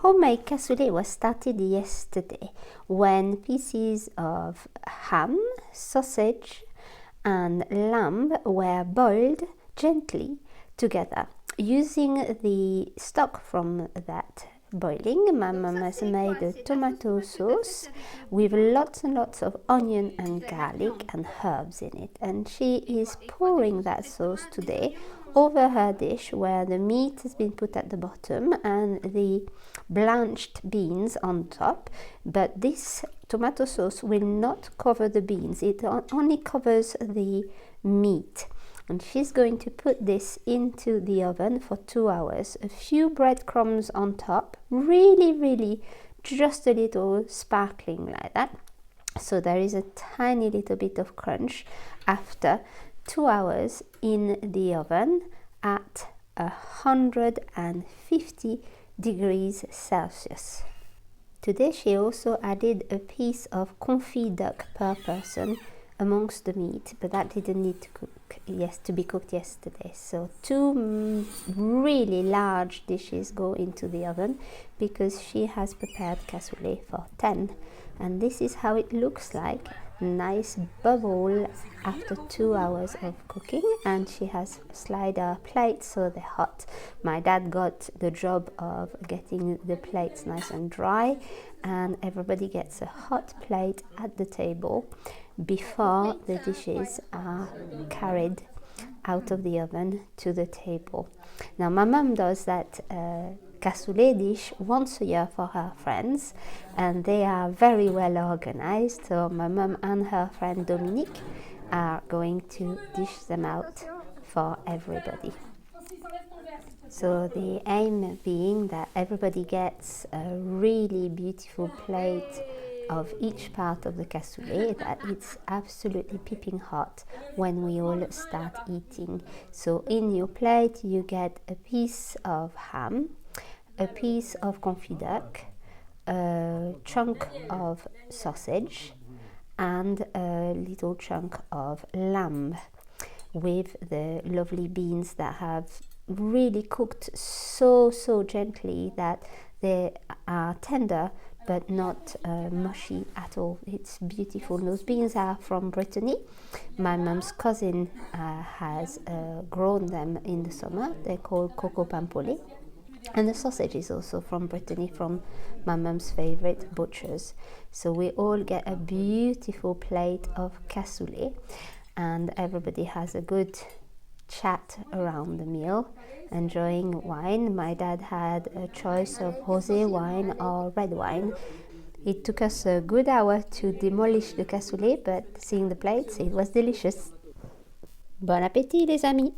Homemade cassoulet was started yesterday when pieces of ham, sausage and lamb were boiled gently together. Using the stock from that boiling, my mum has made a tomato sauce with lots and lots of onion and garlic and herbs in it, and she is pouring that sauce today over her dish where the meat has been put at the bottom and the blanched beans on top. But this tomato sauce will not cover the beans, it only covers the meat. And she's going to put this into the oven for 2 hours. A few breadcrumbs on top, really just a little sparkling like that, so there is a tiny little bit of crunch after 2 hours in the oven at 150 degrees Celsius. Today she also added a piece of confit duck per person amongst the meat, but that didn't need to be cooked yesterday. So 2 really large dishes go into the oven because she has prepared cassoulet for 10, and this is how it looks like. Nice bubble after 2 hours of cooking, and she has slider plates so they're hot. My dad got the job of getting the plates nice and dry, and everybody gets a hot plate at the table before the dishes are carried out of the oven to the table. Now my mum does that cassoulet dish once a year for her friends, and they are very well organized. So my mum and her friend Dominique are going to dish them out for everybody. So the aim being that everybody gets a really beautiful plate of each part of the cassoulet, that it's absolutely piping hot when we all start eating. So in your plate you get a piece of ham, a piece of confit duck, a chunk of sausage and a little chunk of lamb, with the lovely beans that have really cooked so gently that they are tender but not mushy at all. It's beautiful. Those beans are from Brittany. My mum's cousin has grown them in the summer. They're called coco pampoli. And the sausage is also from Brittany, from my mum's favorite butchers. So we all get a beautiful plate of cassoulet, and everybody has a good chat around the meal, enjoying wine. My dad had a choice of rosé wine or red wine. It took us a good hour to demolish the cassoulet, but seeing the plates, it was delicious. Bon appétit les amis!